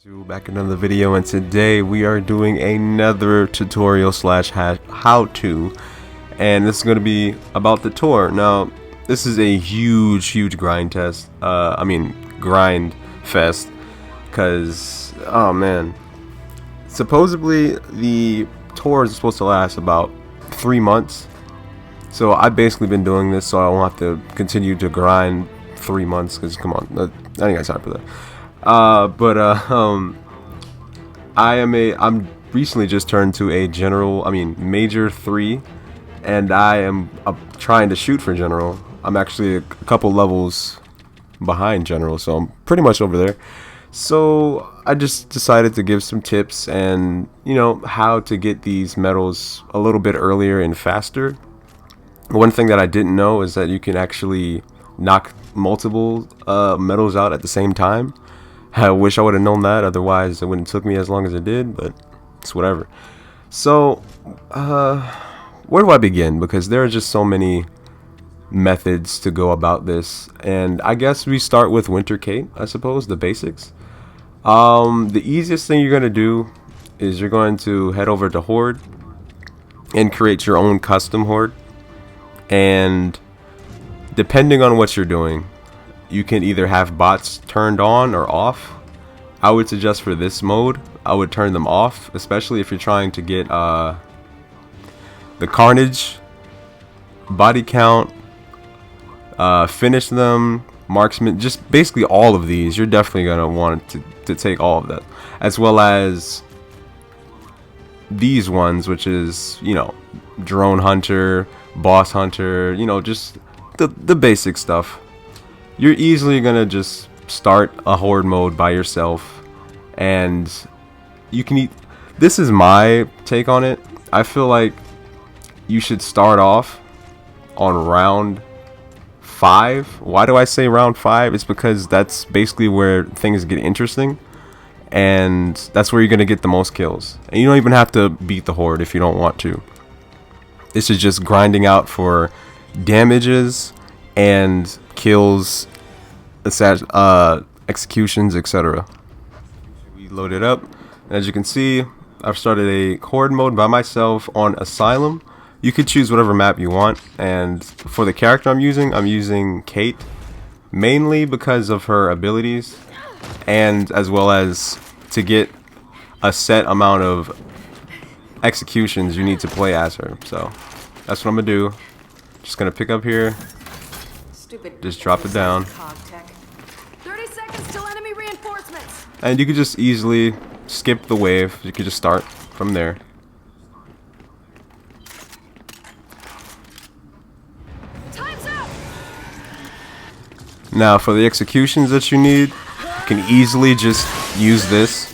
Back in another video, and today we are doing another tutorial slash how-to, and this is going to be about the tour. Now this is a huge grind test, grind fest, because oh man, supposedly the tour is supposed to last about 3 months, so I've basically been doing this so I won't have to continue to grind 3 months, because come on, I ain't got time for that. I'm recently just turned to a major 3, and I am trying to shoot for general. I'm actually a couple levels behind general, so I'm pretty much over there. So I just decided to give some tips and how to get these medals a little bit earlier and faster. One thing that I didn't know is that you can actually knock multiple medals out at the same time. I wish I would have known that, otherwise it wouldn't have took me as long as it did, but it's whatever. So, where do I begin? Because there are just so many methods to go about this, and I guess we start with Winter Cape, I suppose, the basics. The easiest thing you're going to do is you're going to head over to HORDE and create your own custom HORDE, and depending on what you're doing, you can either have bots turned on or off. I would suggest for this mode, I would turn them off, especially if you're trying to get the carnage, body count, finish them, marksman, just basically all of these. You're definitely going to want to take all of that, as well as these ones, which is, drone hunter, boss hunter, just the basic stuff. You're easily gonna just start a horde mode by yourself, and you can this is my take on it. I feel like you should start off on round 5. Why do I say round 5? It's because that's basically where things get interesting, and that's where you're gonna get the most kills, and you don't even have to beat the horde if you don't want to. This is just grinding out for damages and kills, executions, etc. We load it up, and as you can see, I've started a horde mode by myself on ASYLUM. You could choose whatever map you want, and for the character I'm using Kate, mainly because of her abilities, and as well as to get a set amount of executions you need to play as her. So that's what I'm gonna do. Just gonna pick up here, just drop it down, 30 seconds till enemy reinforcements. and you could just easily skip the wave. You could just start from there. Time's up. Now for the executions that you need, you can easily just use this.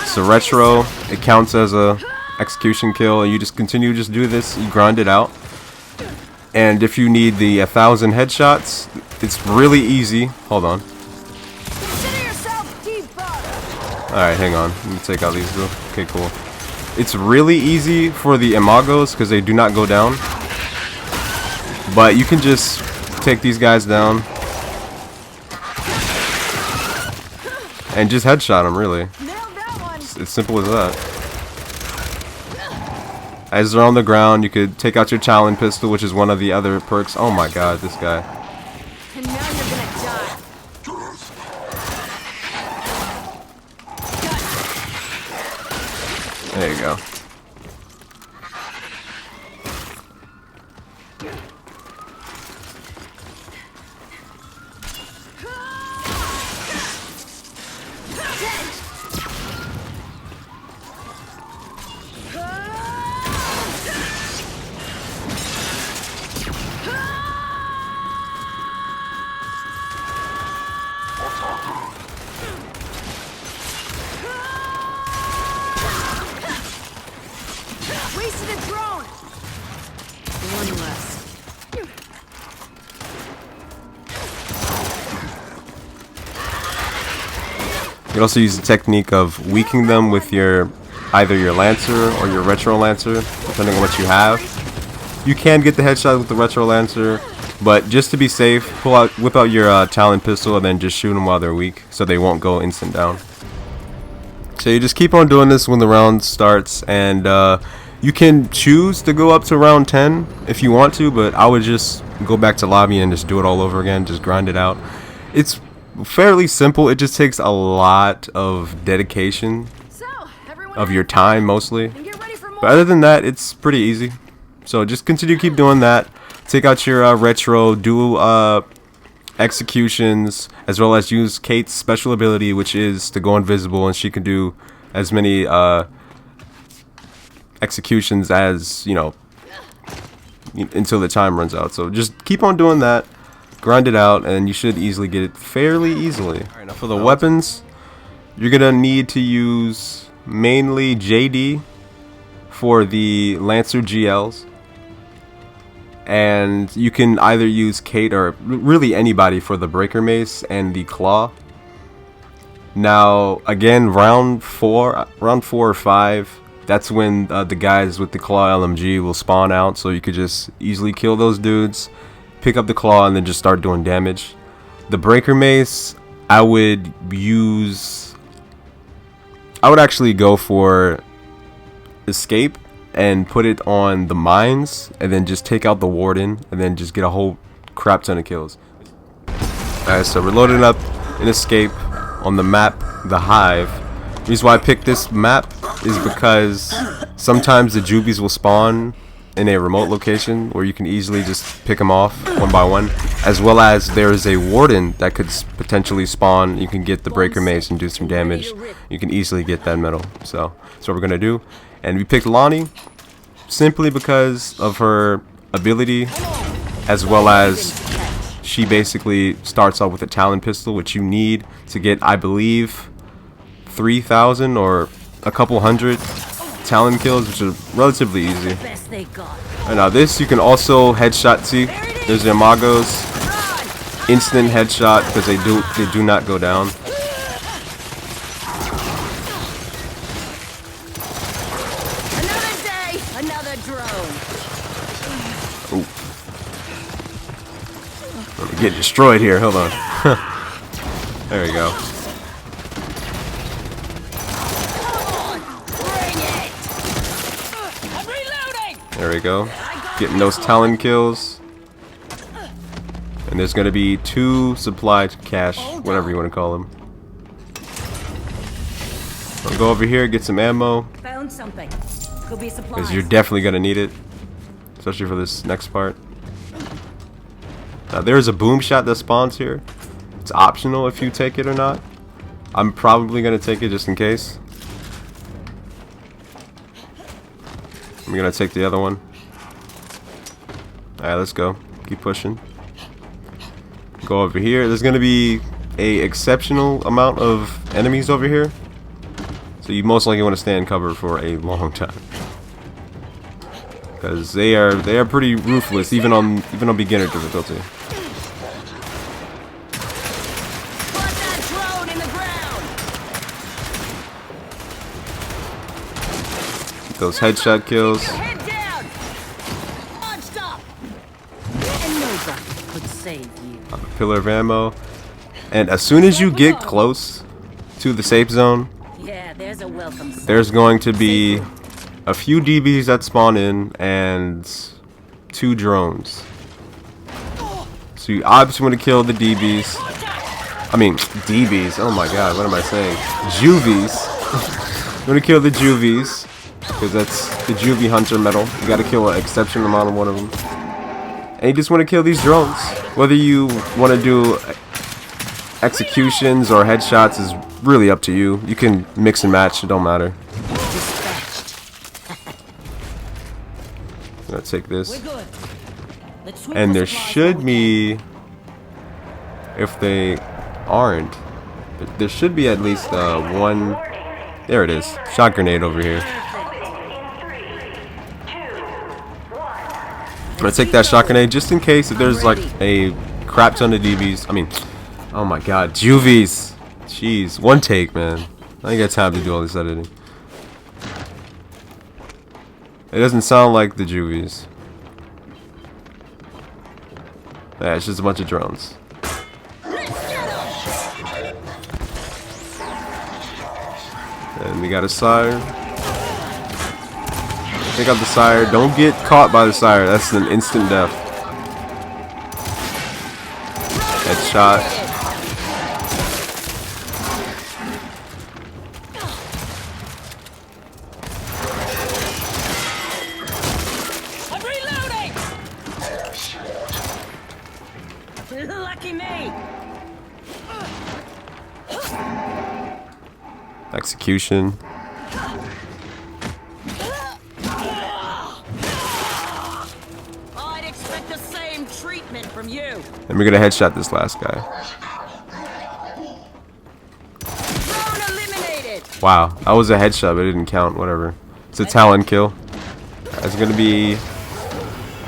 It's a retro, it counts as a execution kill, and you just continue to just do this, you grind it out. And if you need the 1,000 headshots, it's really easy. Hold on. Consider yourself debugged. Alright, hang on. Let me take out these two. Okay, cool. It's really easy for the imagos because they do not go down. But you can just take these guys down and just headshot them, really. Nailed that one. It's as simple as that. As they're on the ground, you could take out your Talon pistol, which is one of the other perks. Oh my god, this guy. And now you're gonna die. There you go. Wasted a drone. One less. You can also use the technique of weakening them with either your Lancer or your Retro Lancer, depending on what you have. You can get the headshot with the Retro Lancer, but just to be safe, whip out your Talon pistol and then just shoot them while they're weak, so they won't go instant down. So you just keep on doing this when the round starts, and you can choose to go up to round 10 if you want to, but I would just go back to lobby and just do it all over again, just grind it out. It's fairly simple. It just takes a lot of dedication So, everyone of your time mostly, and get ready for more. but other than that, it's pretty easy. So just continue, keep doing that. Take out your retro, do executions, as well as use Kate's special ability, which is to go invisible, and she can do as many executions as, you know, until the time runs out. So just keep on doing that, grind it out, and you should easily get it fairly easily. Alright, now for the weapons, you're gonna need to use mainly JD for the Lancer GLs, and you can either use Kate or really anybody for the Breaker Mace and the Claw. Now again, round 4 or 5, that's when the guys with the Claw LMG will spawn out, so you could just easily kill those dudes, pick up the Claw, and then just start doing damage. The Breaker Mace, I would actually go for Escape and put it on the mines, and then just take out the Warden, and then just get a whole crap ton of kills. Alright, so we're loading up an Escape on the map, the Hive. The reason why I picked this map is because sometimes the Jubies will spawn in a remote location where you can easily just pick them off one by one, as well as there is a Warden that could potentially spawn. You can get the Breaker Mace and do some damage. You can easily get that medal. So that's what we're gonna do. And we picked Lonnie simply because of her ability, as well as she basically starts off with a Talon pistol, which you need to get, I believe, 3,000 or a couple hundred Talon kills, which are relatively easy. And now this you can also headshot. See, there's the Amagos, instant headshot because they do not go down. Another day, another drone. Ooh. I'm gonna get destroyed here. Hold on. There we go. There we go. Getting those Talon kills. And there's going to be 2 supply cache, whatever you want to call them. I'll go over here, get some ammo. Found something. Could be supplies. Because you're definitely going to need it. Especially for this next part. Now, there's a boom shot that spawns here. It's optional if you take it or not. I'm probably going to take it just in case. I'm gonna take the other one. Alright, let's go. Keep pushing. Go over here. There's gonna be a exceptional amount of enemies over here, so you most likely want to stay in cover for a long time, because they are pretty ruthless, even on beginner difficulty. Those headshot kills. A pillar of ammo. And as soon as you get close to the safe zone, there's going to be a few DBs that spawn in and 2 drones. So you obviously want to kill the DBs. I mean, DBs. Oh my god, what am I saying? Juvies. You want to kill the Juvies, because that's the Juvie Hunter medal. You gotta kill an exceptional amount of one of them. And you just want to kill these drones. Whether you want to do executions or headshots is really up to you. You can mix and match, it don't matter. I'm gonna take this. And there should be, if they aren't, but there should be at least one. There it is. Shot grenade over here. I'm gonna take that shot grenade just in case if there's like a crap ton of DBs. I mean, oh my god, Juvies. Jeez, one take, man. I ain't got time to do all this editing. It doesn't sound like the Juvies. Yeah, it's just a bunch of drones. And we got a sire. Take out the sire. Don't get caught by the sire. That's an instant death. Headshot. Lucky me. Execution. I'd expect the same treatment from you. And we're gonna headshot this last guy. Drone eliminated. Wow, that was a headshot, but it didn't count. Whatever. It's a talent kill. There's gonna be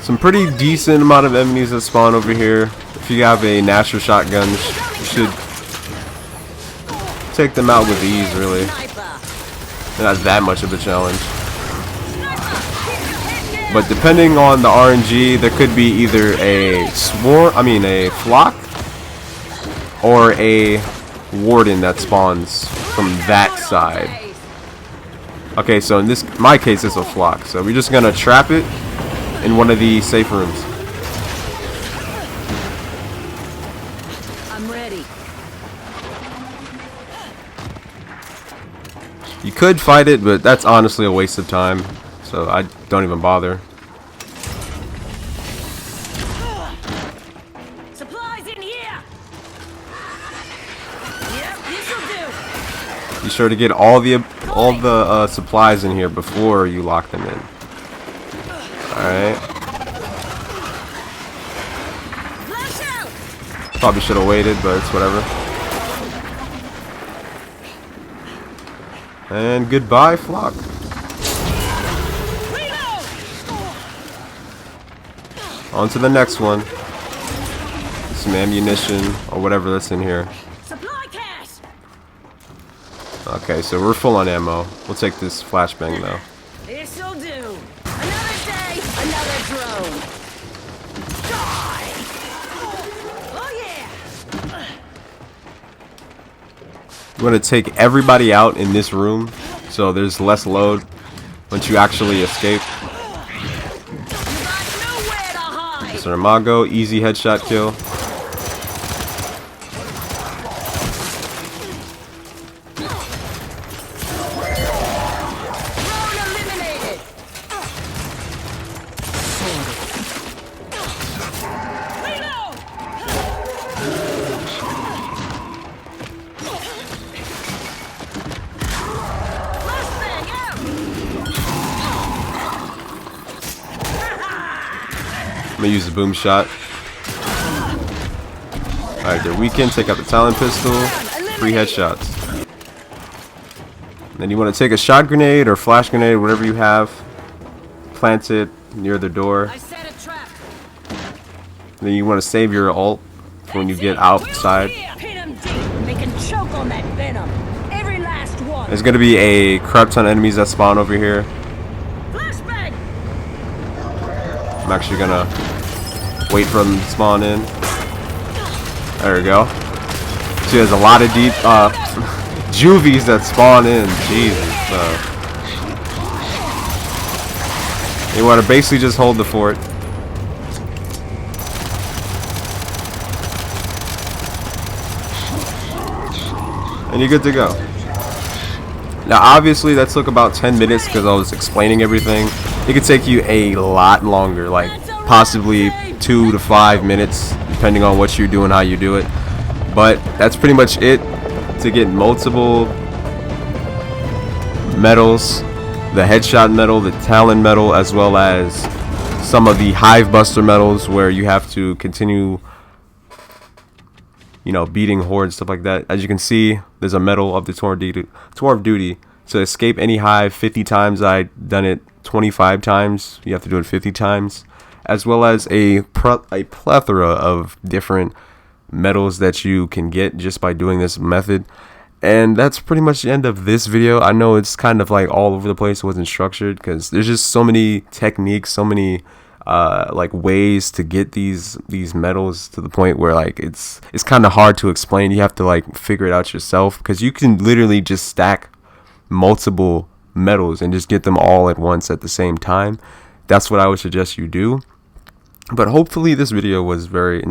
some pretty decent amount of enemies that spawn over here. If you have a natural shotgun, you should take them out with ease, really. Not that much of a challenge. But depending on the RNG, there could be either a flock, or a warden that spawns from that side. Okay, so in my case, it's a flock. So we're just gonna trap it in one of the safe rooms. I'm ready. You could fight it, but that's honestly a waste of time. So I don't even bother. Supplies in here. Yep, this'll do. Be sure to get all the supplies in here before you lock them in. Alright. Flash out. Probably should have waited, but it's whatever. And goodbye, flock. Reload. On to the next one. Some ammunition or whatever that's in here. Supply cash. Okay, so we're full on ammo. We'll take this flashbang though. This'll do. Another day, another drone. Die. Oh yeah. You want to take everybody out in this room so there's less load once you actually escape. You got nowhere to hide. Saramago, easy headshot kill. Drone eliminated. Reload. Flashbang out. I'm gonna use the boom shot. Alright, they're weakened. Take out the talent pistol. 3 headshots. Then you want to take a shot grenade or flash grenade, whatever you have. Plant it near the door. I set a trap. Then you want to save your ult for when you get outside. Hit him deep. They can choke on that venom. Every last one. There's gonna be a crap ton of enemies that spawn over here. Flashbang. I'm actually gonna wait for them to spawn in. There we go. See, there's a lot of deep juvies that spawn in. Jesus. You want to basically just hold the fort. And you're good to go. Now obviously that took about 10 minutes because I was explaining everything. It could take you a lot longer, like possibly 2 to 5 minutes depending on what you do and how you do it. But that's pretty much it to get multiple medals, the headshot medal, the talent medal, as well as some of the hive buster medals where you have to continue, you know, beating hordes, stuff like that. As you can see, there's a medal of the tour of duty to escape any hive 50 times. I've done it 25 times. You have to do it 50 times, as well as a plethora of different medals that you can get just by doing this method. And that's pretty much the end of this video. I know it's kind of like all over the place. It wasn't structured because there's just so many techniques, so many like ways to get these medals to the point where like it's kind of hard to explain. You have to like figure it out yourself because you can literally just stack multiple metals and just get them all at once at the same time. That's what I would suggest you do. But hopefully this video was very,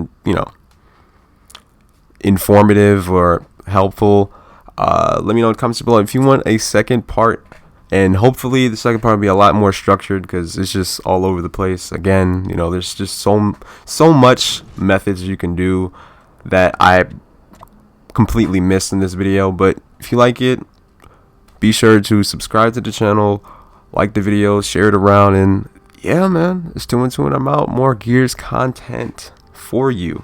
informative or helpful. Let me know in the comments below if you want a second part, and hopefully the second part will be a lot more structured because it's just all over the place. Again, there's just so much methods you can do that I completely missed in this video. But if you like it, be sure to subscribe to the channel, like the video, share it around, and yeah, man, it's 2 and 2 and I'm out. More Gears content for you.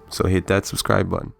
So hit that subscribe button.